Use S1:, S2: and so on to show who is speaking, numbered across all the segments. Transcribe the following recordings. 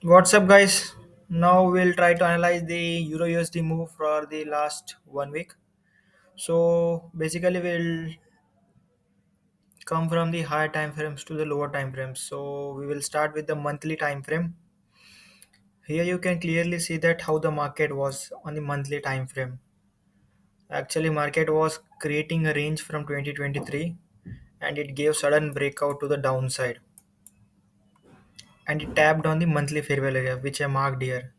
S1: What's up, guys? Now we'll try to analyze the Euro USD move for the last 1 week. So basically, we'll come from the higher time frames to the lower time frames. So we will start with the monthly time frame. Here you can clearly see that how the market was on the monthly time frame. Actually, market was creating a range from 2023, and it gave sudden breakout to the downside, and it tapped on the monthly fair value gap, which I marked here.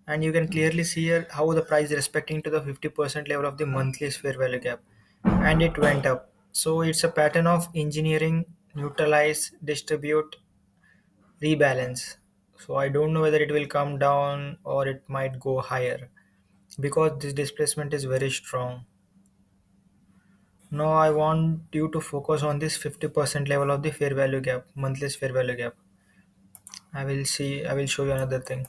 S1: And you can clearly see here how the price is respecting to the 50% level of the monthly fair value gap, and it went up. So it's a pattern of engineering, neutralize, distribute, rebalance. So I don't know whether it will come down or it might go higher because this displacement is very strong. Now I want you to focus on this 50% level of the fair value gap, monthly fair value gap. I will show you another thing.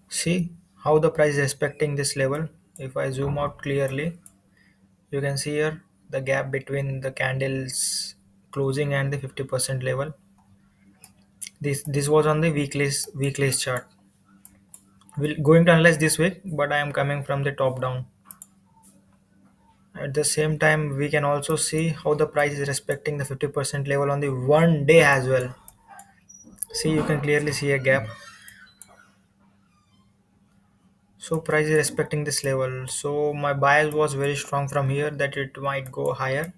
S1: See how the price is respecting this level. If I zoom out clearly, you can see here the gap between the candles closing and the 50% level. This was on the weekly chart. We're going to analyze this week, but I am coming from the top down. At the same time, we can also see how the price is respecting the 50% level on the 1 day as well. See, you can clearly see a gap. So price is respecting this level. So my bias was very strong from here that it might go higher.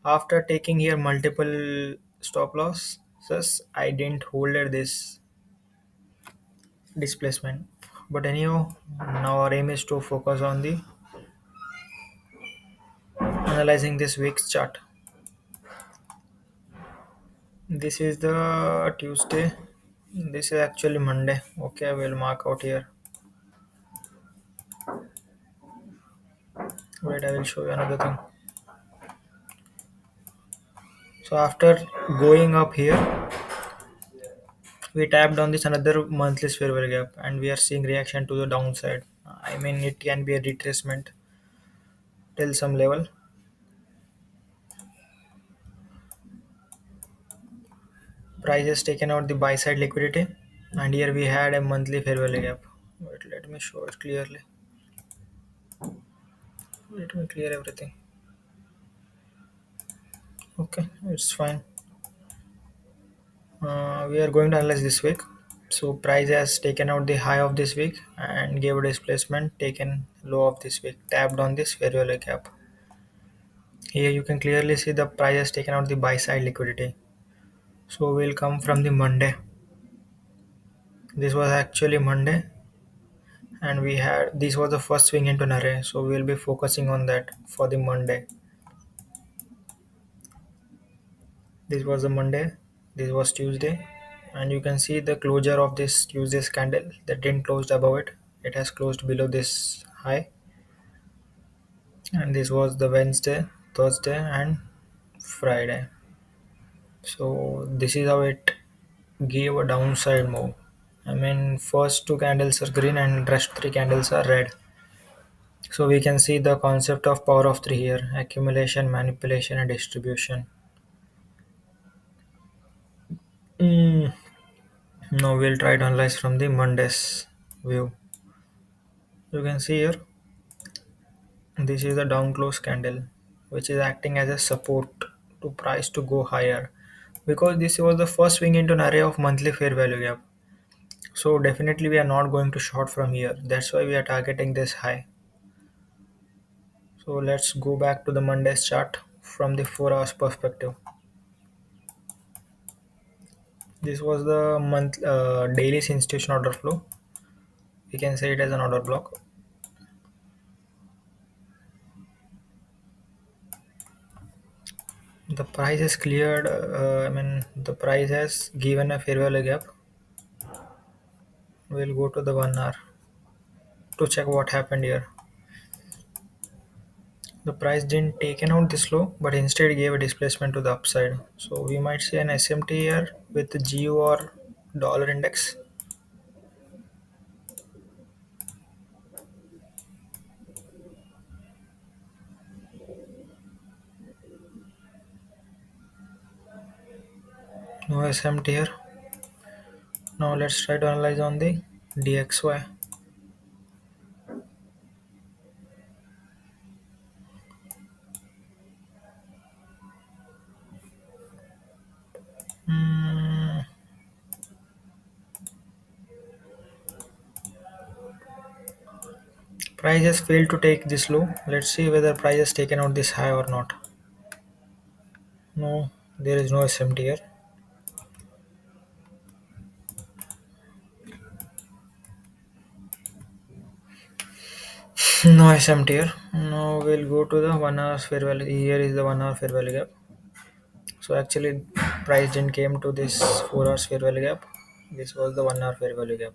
S1: After taking here multiple stop losses, I didn't hold at this displacement. But anyhow, now our aim is to focus on the analyzing this week's chart. This is the Tuesday. This is actually Monday. Okay, I will mark out here. Wait, I will show you another thing. So after going up here, we tapped on this another monthly fair value gap, and we are seeing reaction to the downside. I mean, it can be a retracement till some level. Price has taken out the buy side liquidity, and here we had a monthly fair value gap. Wait, let me show it clearly. Let me clear everything. Okay, it's fine. We are going to analyze this week. So price has taken out the high of this week and gave a displacement, taken low of this week, tapped on this fair value gap. Here you can clearly see the price has taken out the buy side liquidity. So we'll come from the Monday. This was actually Monday, and we had this was the first swing into an array. So we'll be focusing on that for the Monday. This was the Monday. This was Tuesday, and you can see the closure of this Tuesday's candle that didn't close above it. It has closed below this high, and this was the Wednesday, Thursday, and Friday. So this is how it gave a downside move. I mean, first two candles are green and rest three candles are red. So we can see the concept of power of three here: accumulation, manipulation, and distribution. Mm, Now we'll try to analyze from the Monday's view. You can see here this is a down close candle which is acting as a support to price to go higher because this was the first swing into an array of monthly fair value gap. So definitely we are not going to short from here. That's why we are targeting this high. So let's go back to the Monday's chart from the 4 hours perspective. This was the month daily institution order flow. We can say it as an order block. The price has cleared. The price has given a fair value gap. We'll go to the 1 hour to check what happened here. The price didn't taken out this low, but instead gave a displacement to the upside. So we might see an SMT here with the GU or dollar index. No SMT here. Now let's try to analyze on the DXY. Hmm, Price has failed to take this low. Let's see whether price has taken out this high or not. No, there is no SMT here. No SMT here. Now we'll go to the 1 hour fair value. Here is the 1 hour fair value gap. So actually, price didn't came to this 4 hours fair value gap. This was the 1 hour fair value gap.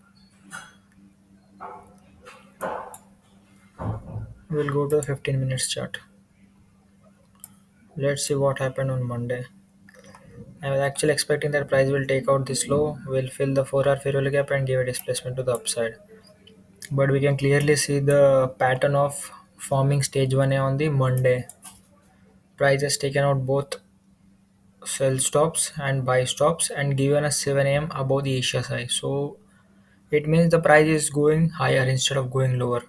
S1: We'll go to the 15 minutes chart. Let's see what happened on Monday. I was actually expecting that price will take out this low, will fill the 4 hour fair value gap and give a displacement to the upside. But we can clearly see the pattern of forming stage 1A on the Monday. Price has taken out both sell stops and buy stops and given us 7 a.m. above the Asia high. So it means the price is going higher instead of going lower.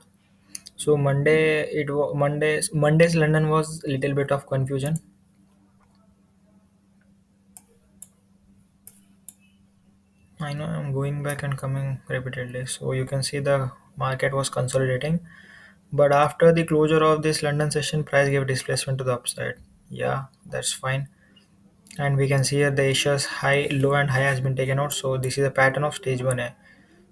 S1: So Monday's London was a little bit of confusion. I know I'm going back and coming repeatedly. So you can see the market was consolidating. But after the closure of this London session, price gave displacement to the upside. Yeah, that's fine. And we can see here the Asia's high, low and high has been taken out. So this is a pattern of stage 1A.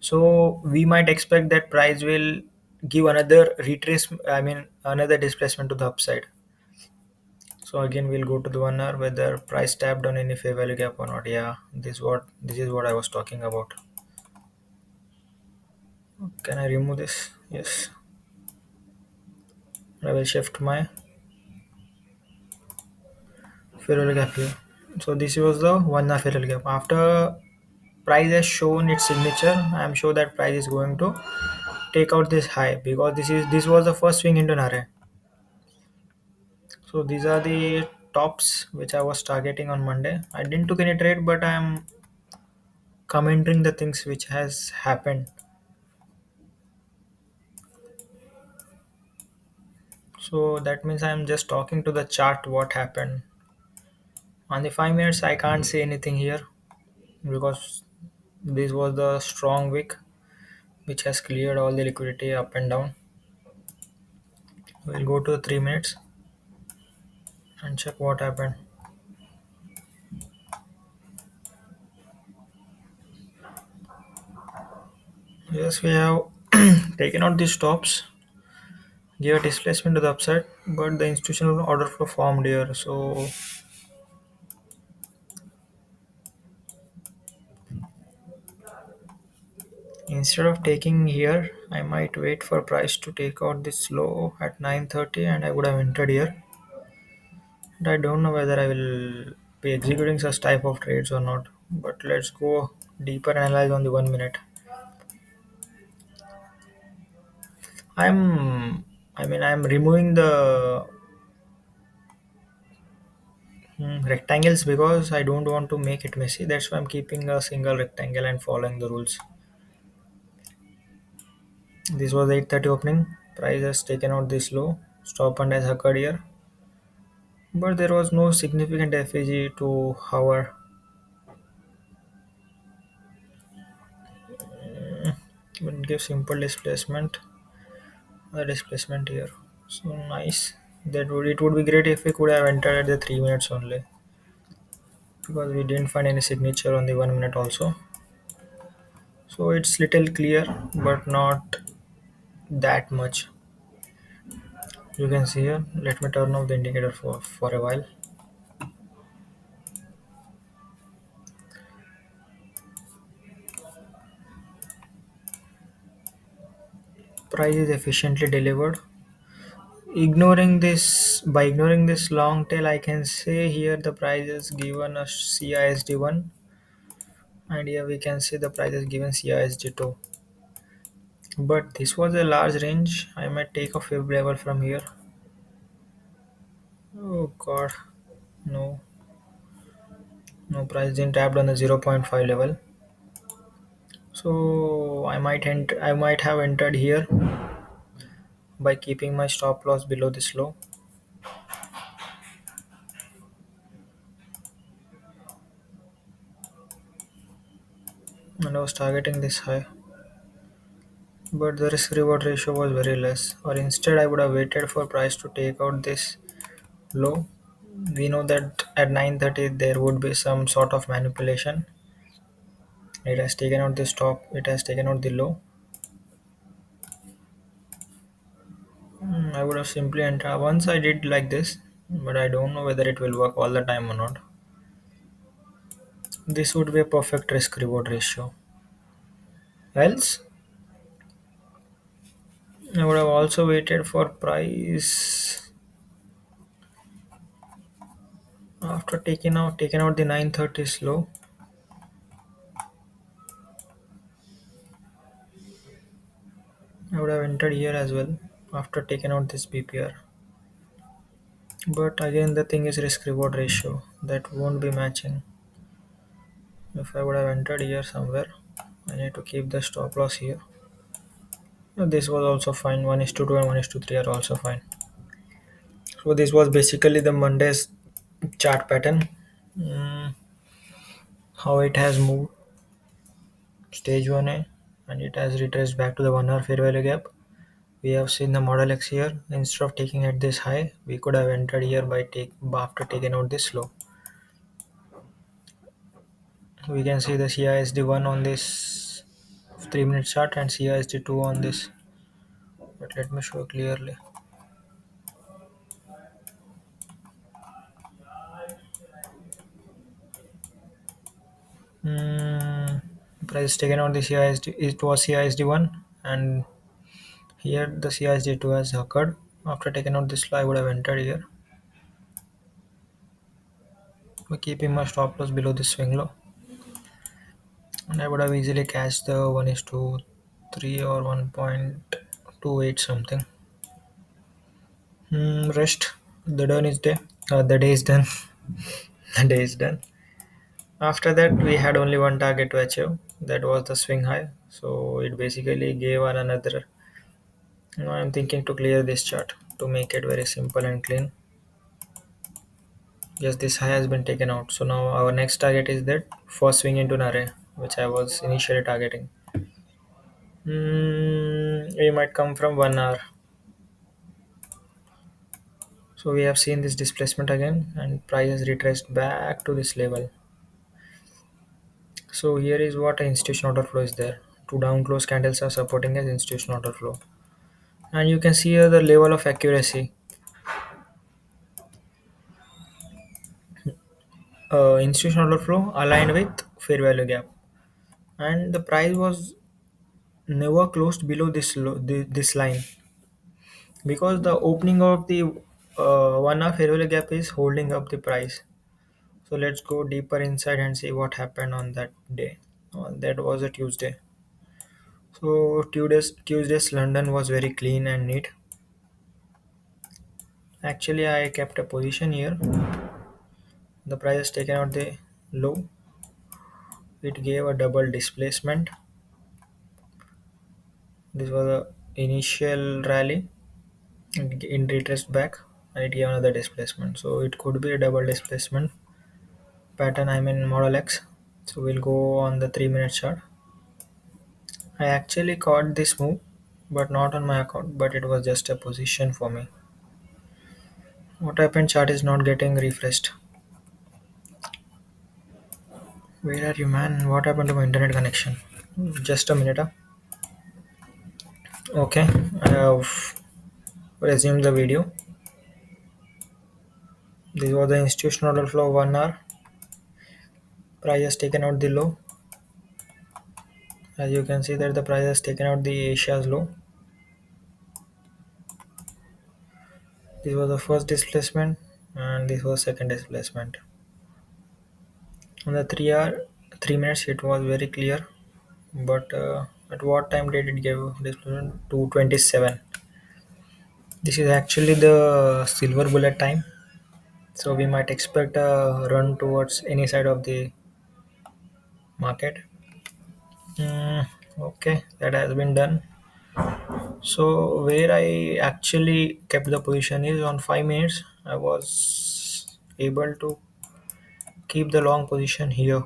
S1: So we might expect that price will give another retrace, I mean another displacement to the upside. So again we'll go to the 1 hour whether price tapped on any fair value gap or not. Yeah, this is what I was talking about. Can I remove this? Yes. I will shift my fair value gap here. So this was the 1 hour fair value gap. After price has shown its signature, I am sure that price is going to take out this high because this was the first swing into an array. So these are the tops which I was targeting on Monday. I didn't took any trade, but I am commenting the things which has happened. So that means I am just talking to the chart what happened. On the 5 minutes I can't say anything here because this was the strong wick which has cleared all the liquidity up and down. We'll go to the 3 minutes and check what happened. Yes, we have taken out these stops, gave a displacement to the upside, but the institutional order flow formed here. So instead of taking here, I might wait for price to take out this low at 9:30 and I would have entered here. But I don't know whether I will be executing such type of trades or not. But let's go deeper analyze on the 1 minute. I'm I'm removing the rectangles because I don't want to make it messy. That's why I'm keeping a single rectangle and following the rules. This was 8:30 opening. Price has taken out this low. Stop and has occurred here. But there was no significant FAG to hover. Will give simple displacement. The displacement here. So nice. It would be great if we could have entered at the 3 minutes only. Because we didn't find any signature on the 1 minute also. So it's little clear but not that much. You can see here. Let me turn off the indicator for a while. Price is efficiently delivered. Ignoring this long tail, I can say here the price is given a CISD1, and here we can see the price is given CISD2. But this was a large range. I might take a fib level from here. Oh god, no, no price didn't tapped on the zero point 0.5 level. So I might have entered here by keeping my stop loss below this low. And I was targeting this high, but the risk reward ratio was very less. Or instead, I would have waited for price to take out this low. We know that at 9:30 there would be some sort of manipulation. It has taken out the stop, it has taken out the low. I would have simply entered once I did like this, but I don't know whether it will work all the time or not. This would be a perfect risk reward ratio. Else, I would have also waited for price after taking out the 9:30 low. I would have entered here as well after taking out this BPR. But again, the thing is risk reward ratio that won't be matching. If I would have entered here somewhere, I need to keep the stop loss here. This was also fine. 1 is to 2 and 1 is to 3 are also fine. So this was basically the Monday's chart pattern. Mm, how it has moved stage 1A and it has retraced back to the 1 hour fair value gap. We have seen the model X here. Instead of taking at this high, we could have entered here by take after taking out this low. We can see the CISD 1 on this 3 minute chart and CISD 2 on this. But let me show clearly. Mm, price taken out the CISD, it was CISD 1 and here the CISD 2 has occurred. After taking out this low, I would have entered here. By keeping my stop loss below this swing low. And I would have easily catched the 1 is to 3 or 1.28 something. Rest. The done is day. The day is done. The day is done. After that, we had only one target to achieve. That was the swing high. So it basically gave another. Now I'm thinking to clear this chart to make it very simple and clean. Yes, this high has been taken out. So now our next target is that first swing into an array, which I was initially targeting. We might come from 1 hour. So we have seen this displacement again and price has retraced back to this level. So here is what an institution order flow is there. Two down close candles are supporting as institution order flow. And you can see here the level of accuracy. Institution order flow aligned with fair value gap. And the price was never closed below this line because the opening of the 1 hour fair value gap is holding up the price. So let's go deeper inside and see what happened on that day. That was a Tuesday. So Tuesday's London was very clean and neat. Actually, I kept a position here. The price has taken out the low. It gave a double displacement. This was a initial rally. It retraced back and it gave another displacement. So it could be a double displacement pattern. I'm in model X. So we'll go on the 3 minute chart. I actually caught this move, but not on my account. But it was just a position for me. What happened? Chart is not getting refreshed. Where are you, man? What happened to my internet connection? Just a minute. Huh? Okay, I have resumed the video. This was the institutional order flow 1 hour. Price has taken out the low. As you can see that the price has taken out the Asia's low. This was the first displacement and this was second displacement. On the 3 minutes it was very clear. But at what time did it give displacement? 227. This is actually the silver bullet time. So we might expect a run towards any side of the market. Mm, okay, that has been done. So where I actually kept the position is on 5 minutes. I was able to keep the long position here.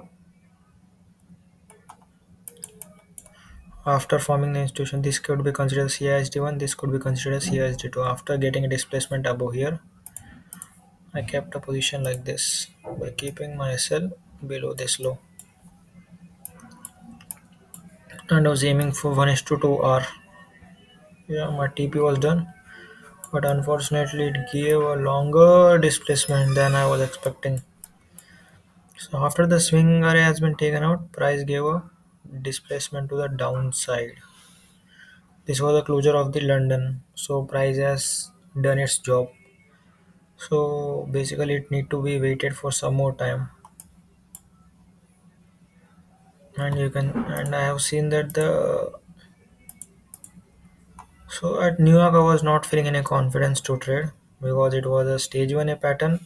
S1: After forming the institution, this could be considered CISD1, this could be considered CISD2. After getting a displacement above here, I kept a position like this by keeping my SL below this low. And I was aiming for 1 is to 2 R. Yeah, my TP was done, but unfortunately it gave a longer displacement than I was expecting. So after the swing array has been taken out, price gave a displacement to the downside. This was the closure of the London. So price has done its job. So basically it need to be waited for some more time. And I have seen that the so at New York I was not feeling any confidence to trade because it was a stage 1 a pattern.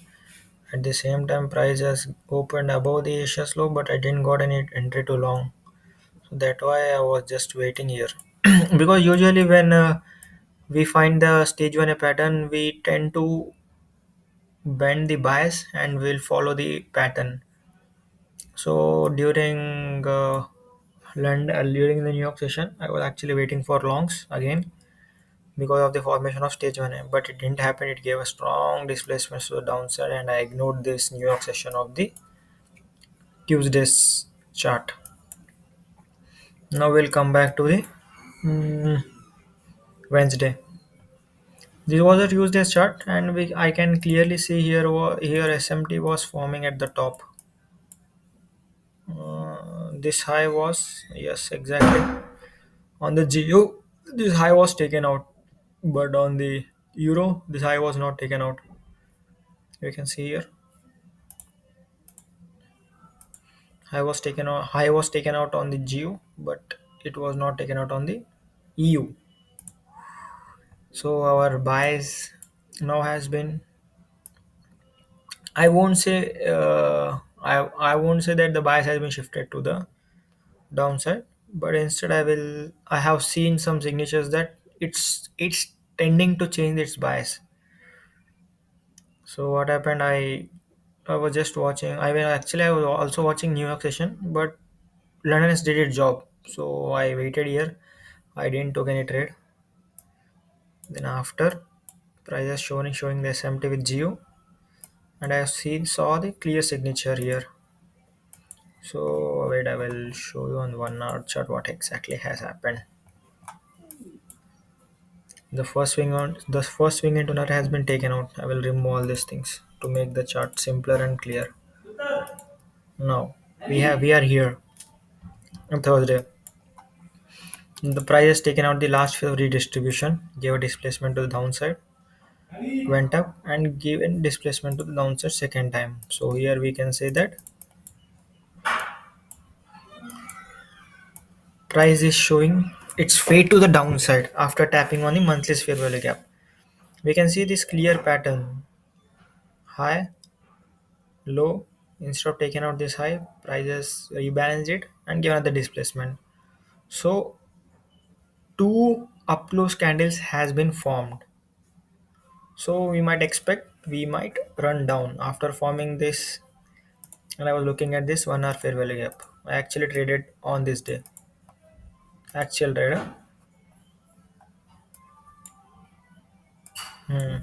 S1: At the same time price has opened above the Asia slow, but I didn't got any entry too long. So that's why I was just waiting here. Because usually when we find the stage 1 a pattern, we tend to bend the bias and we'll follow the pattern. So during the New York session, I was actually waiting for longs again because of the formation of stage 1A, but it didn't happen. It gave a strong displacement to the downside, and I ignored this New York session of the Tuesday's chart. Now we'll come back to the mm, Wednesday. This was a Tuesday's chart, and I can clearly see here SMT was forming at the top. This high was, yes, exactly. On the GU, this high was taken out, but on the Euro, this high was not taken out. You can see here, high was taken out on the GU, but it was not taken out on the EU. So our bias now has been. I won't say. I won't say that the bias has been shifted to the downside, but instead I have seen some signatures that it's tending to change its bias. So what happened, I was just watching. I was also watching New York session, but London has did its job, so I waited here. I didn't took any trade. Then after prices showing the SMT with Geo, and I have seen saw the clear signature here. So wait, I will show you on 1 hour chart what exactly has happened. The first swing into nut has been taken out. I will remove all these things to make the chart simpler and clear. Now we are here on Thursday. The price has taken out the last phase of redistribution, gave a displacement to the downside, went up and given displacement to the downside second time. So here we can say that price is showing its fade to the downside after tapping on the monthly fair value gap. We can see this clear pattern: high, low. Instead of taking out this high, prices rebalanced it and given the displacement. So two up close candles has been formed. So we might run down after forming this. And I was looking at this 1 hour fair value gap. I actually traded on this day. Actual trader. Hmm.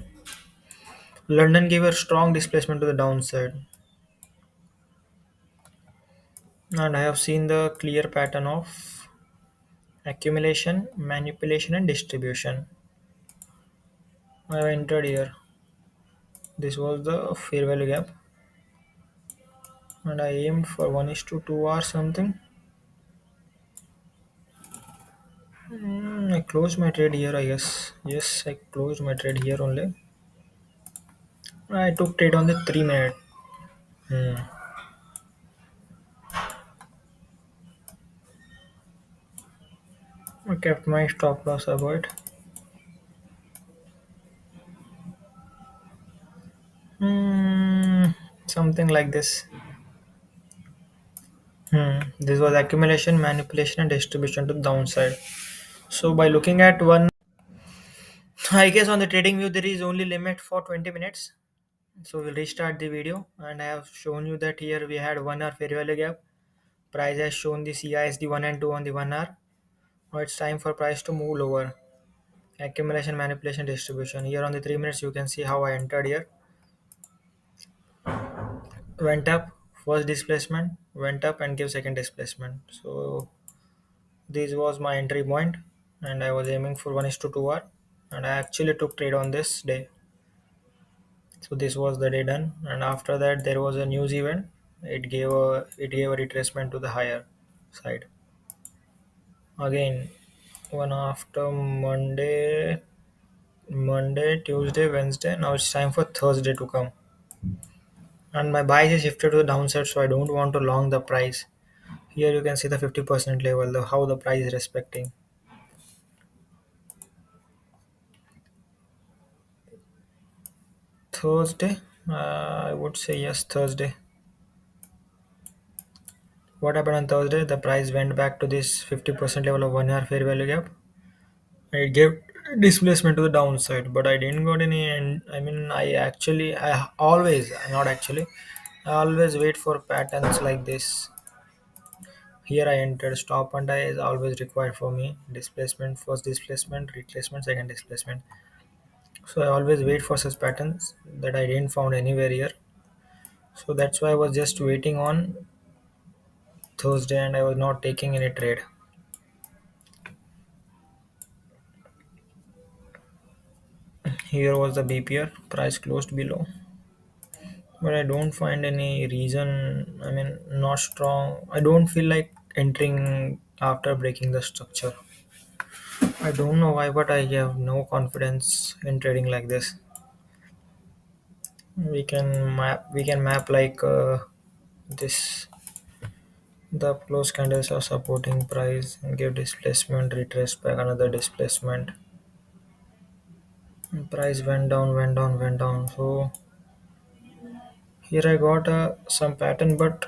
S1: London gave a strong displacement to the downside, and I have seen the clear pattern of accumulation, manipulation, and distribution. I have entered here. This was the fair value gap, and I aimed for 1 is to 2 or something. I closed my trade here, I guess. Yes, I closed my trade here only. I took trade on the 3 minute. Hmm. I kept my stop loss avoid. Hmm. Something like this. Hmm. This was accumulation, manipulation, and distribution to the downside. So by looking at one, I guess on the trading view there is only limit for 20 minutes. So we'll restart the video, and I have shown you that here we had 1 hour fair value gap. Price has shown the CISD 1 and 2 on the 1 hour. Now it's time for price to move lower. Accumulation, manipulation, distribution. Here on the 3 minutes you can see how I entered here. Went up, first displacement, went up and gave second displacement. So this was my entry point, and I was aiming for 1 is to 2 hour, and I actually took trade on this day. So this was the day done, and after that there was a news event. It gave a retracement to the higher side. Again, one after Monday, Tuesday, Wednesday. Now it's time for Thursday to come, and my bias is shifted to the downside, so I don't want to long the price. Here you can see the 50% level, how the price is respecting. Thursday, I would say yes, Thursday. What happened on Thursday? The price went back to this 50% level of 1 hour fair value gap. It gave displacement to the downside, but I didn't got any. And I mean, I always, not actually, I always wait for patterns like this. Here I entered stop and I is always required for me. Displacement, first displacement, retracement, second displacement. So I always wait for such patterns that I didn't found anywhere here. So that's why I was just waiting on Thursday and I was not taking any trade. Here was the BPR price closed below, but I don't find any reason. I mean, not strong. I don't feel like entering after breaking the structure. I don't know why, but I have no confidence in trading like this. We can map like this. The close candles are supporting price and give displacement, retrace back another displacement. And price went down. So here I got some pattern, but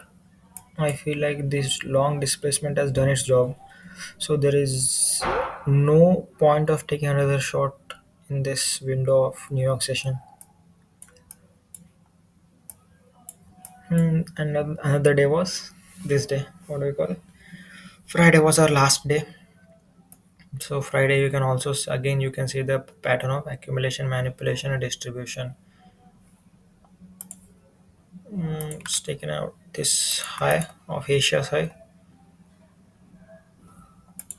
S1: I feel like this long displacement has done its job. So there is no point of taking another shot in this window of New York session. And another day was this day. What do we call it? Friday was our last day. So Friday you can also again you can see the pattern of accumulation, manipulation, and distribution. It's taken out this high of Asia's high.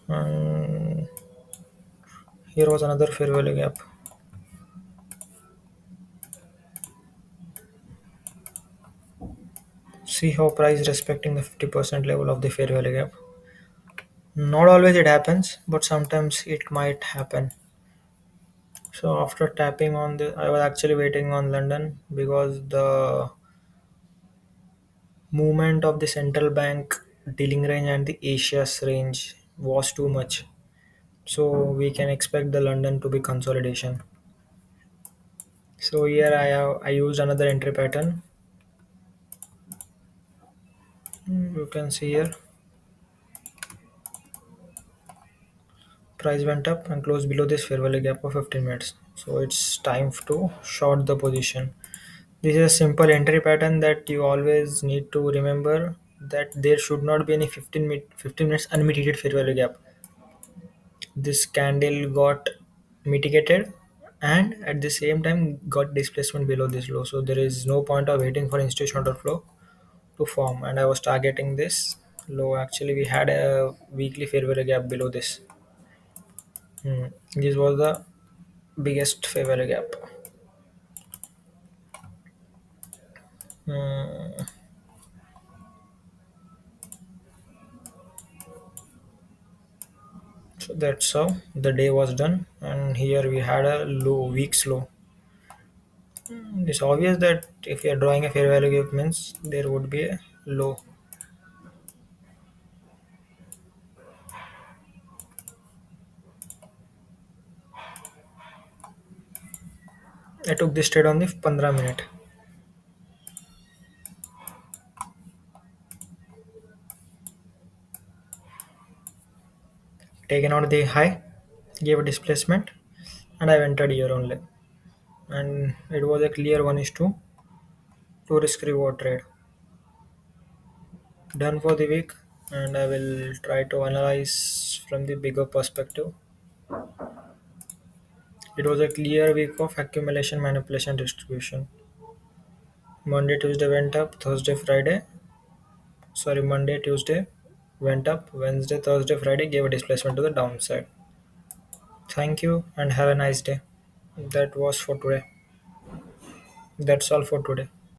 S1: And here was another fair value gap. See how price respecting the 50% level of the fair value gap. Not always it happens, but sometimes it might happen. So after tapping on the, I was actually waiting on London because the movement of the central bank dealing range and the Asia's range was too much. So we can expect the London to be consolidation. So here I used another entry pattern. You can see here price went up and closed below this fair value gap of 15 minutes. So it's time to short the position. This is a simple entry pattern that you always need to remember, that there should not be any 15 minutes unmitigated fair value gap. This candle got mitigated and at the same time got displacement below this low. So there is no point of waiting for institutional order flow to form, and I was targeting this low. Actually, we had a weekly fair value gap below this. This was the biggest fair value gap. Hmm. So that's how the day was done, and here we had a low, week's low. It's obvious that if you are drawing a fair value gap means there would be a low. I took this trade on the 15 minute. Taken out the high, gave a displacement, and I entered here only. And it was a clear 1 is to 2 risk reward trade. Done for the week, and I will try to analyze from the bigger perspective. It was a clear week of accumulation, manipulation, distribution. Monday, Tuesday went up, Thursday, Friday. Sorry, Monday, Tuesday went up, Wednesday, Thursday, Friday gave a displacement to the downside. Thank you and have a nice day. That was for today. That's all for today.